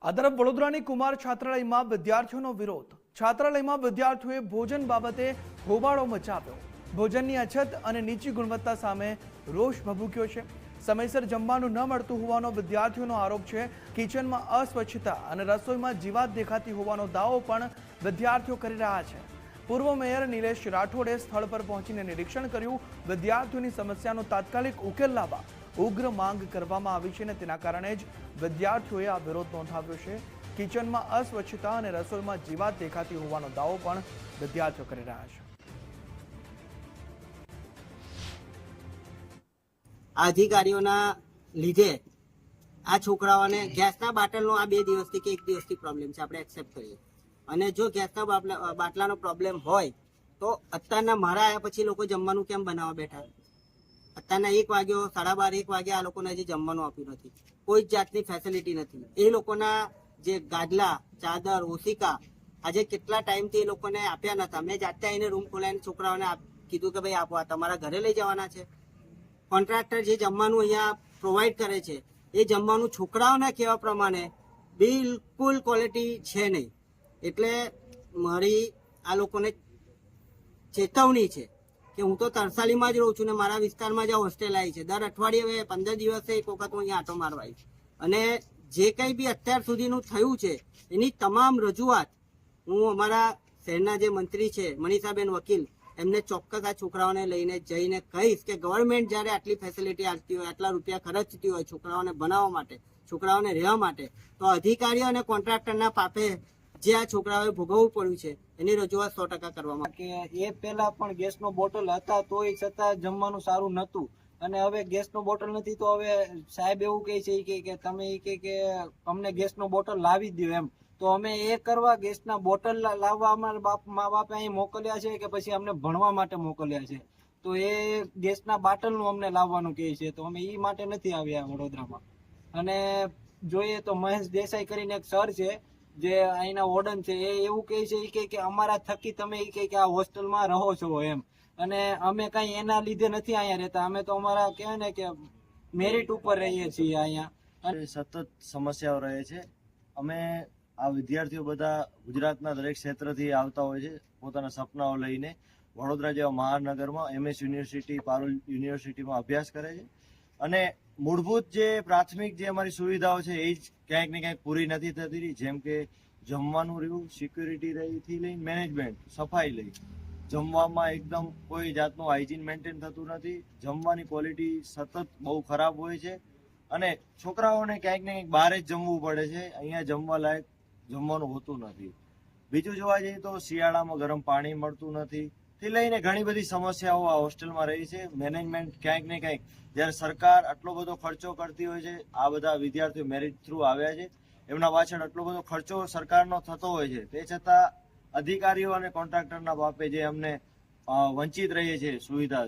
આ તરફ વડોદરાની કુમાર છાત્રાલયમાં વિદ્યાર્થીઓનો વિરોધ. છાત્રાલયમાં વિદ્યાર્થીઓએ ભોજન બાબતે હોબાળો મચાવ્યો. ભોજનની અછત અને નીચી ગુણવત્તા સામે રોષ ભભૂક્યો છે. સમયસર જમવાનું ન મળતું હોવાનો વિદ્યાર્થીઓનો આરોપ છે. કિચનમાં અસ્વચ્છતા અને રસોઈમાં જીવાત દેખાતી હોવાનો દાવો પણ વિદ્યાર્થીઓ કરી રહ્યા છે. પૂર્વ મેયર નિલેશ રાઠોડે સ્થળ પર પહોંચીને નિરીક્ષણ કર્યું. વિદ્યાર્થીઓની સમસ્યાનો તાત્કાલિક ઉકેલ લાવવા ઉગ્ર માંગ કરવામાં આવી છે અને તેના કારણે જ વિદ્યાર્થીઓએ આ વિરોધ નોંધાવ્યો છે. કિચનમાં અસ્વચ્છતા અને રસોઈમાં જીવાત દેખાતી હોવાનો દાવો પણ વિદ્યાર્થીઓ કરી રહ્યા છે. અધિકારીઓના લીધે આ છોકરાઓને ગેસના બાટલનો આ 2 દિવસથી કે 1 દિવસથી પ્રોબ્લેમ છે, આપણે એક્સેપ્ટ કરીએ. અને જો ગેસના બાટલાનો પ્રોબ્લેમ હોય તો અત્યારના મારા આવ્યા પછી લોકો જમવાનું કેમ બનાવવા બેઠા? અત્યારના 1 વાગ્યો, 12:30 1 વાગ્યા આ લોકોને હજી જમવાનું આપ્યું નથી. કોઈ જ જાતની ફેસિલિટી નથી. એ લોકોના જે ગાદલા, ચાદર, ઓશિકા આજે કેટલા ટાઈમથી એ લોકોને આપ્યા નતા. મેં જાતે આવીને રૂમ ખોલાવીને છોકરાઓને કીધું કે ભાઈ આપો, આ તમારા ઘરે લઈ જવાના છે. કોન્ટ્રાક્ટર જે જમવાનું અહીંયા પ્રોવાઈડ કરે છે એ જમવાનું છોકરાઓના કહેવા પ્રમાણે બિલકુલ ક્વોલિટી છે નહીં. એટલે મારી આ લોકોને ચેતવણી છે કે હું તો તરસાલીમાં જ રહું છું ને મારા વિસ્તારમાં જ હોસ્ટેલ આવી છે. દર અઠવાડિયે 15 દિવસે એક વખત હું અહીંયા આંટો મારવા આવી. અને જે કંઈ બી અત્યાર સુધીનું થયું છે એની તમામ રજૂઆત હું અમારા શહેરના જે મંત્રી છે મનીષાબેન વકીલ એમને ચોક્કસ આ છોકરાઓને લઈને જઈને કહીશ કે ગવર્મેન્ટ જ્યારે આટલી ફેસિલિટી આપતી હોય, આટલા રૂપિયા ખર્ચતી હોય છોકરાઓને ભણાવવા માટે, છોકરાઓને રહેવા માટે, તો અધિકારીઓ અને કોન્ટ્રાક્ટરના પાપે જે આ છોકરાઓએ ભોગવવું પડ્યું છે એની રજૂઆત 100% કરવામાં. કે એ પહેલા પણ ગેસનો બોટલ હતા તોય છતાં જમવાનું સારું નહોતું. અને હવે ગેસનો બોટલ નથી તો હવે સાહેબ એવું કહે છે કે તમે કે અમને ગેસનો બોટલ લાવી દો એમ. તો અમે એ કરવા ગેસના બોટલ લાવવા અમારા મા બાપે અહીં મોકલ્યા છે કે પછી અમને ભણવા માટે મોકલ્યા છે? તો એ ગેસના બાટલનું અમને લાવવાનું કહે છે તો અમે એ માટે નથી આવ્યા વડોદરામાં. અને જોઈએ તો મહેશ દેસાઈ કરીને એક સર છે જે અહીંના વોર્ડન છે, એ એવું કહે છે કે અમારા થકી તમે કે આ હોસ્ટેલમાં રહો છો એમ. અને અમે કઈ એના લીધે નથી અહીંયા રહેતા. અમે તો અમારા કહેવાય ને કે મેરિટ ઉપર રહીએ છીએ અહીંયા. સતત સમસ્યાઓ રહે છે. અમે આ વિદ્યાર્થીઓ બધા ગુજરાતના દરેક ક્ષેત્રથી આવતા હોય છે પોતાના સપનાઓ લઈને. વડોદરા જેવા મહાનગરમાં MS યુનિવર્સિટી, પારુલ યુનિવર્સિટીમાં અભ્યાસ કરે છે. અને મૂળભૂત જે પ્રાથમિક જે અમારી સુવિધાઓ છે એ જ ક્યાંક ને ક્યાંક પૂરી નથી થતી. જેમ કે જમવાનું રહ્યું, સિક્યુરિટી રહીથી લઈને મેનેજમેન્ટ, સફાઈ લઈ, જમવામાં એકદમ કોઈ જાતનું હાઇજીન મેન્ટેન થતું નથી. જમવાની ક્વોલિટી સતત બહુ ખરાબ હોય છે અને છોકરાઓને ક્યાંક ને ક્યાંક બહાર જ જમવું પડે છે. અહીંયા જમવા લાયક જમવાનું હોતું નથી. બીજું જોવા જઈએ તો શિયાળામાં ગરમ પાણી મળતું નથી થી લઈને ઘણી બધી સમસ્યાઓ આ હોસ્ટેલમાં રહી છે. મેનેજમેન્ટ ક્યાંક ને ક્યાંક જ્યારે સરકાર આટલો બધો ખર્ચો કરતી હોય છે, આ બધા વિદ્યાર્થીઓ મેરિટ થ્રુ આવ્યા છે, એમના પાછળ આટલો બધો ખર્ચો સરકારનો થતો હોય છે, તે છતાં અધિકારીઓ અને કોન્ટ્રાક્ટરના બાપે જે અમને વંચિત રહીએ છીએ સુવિધા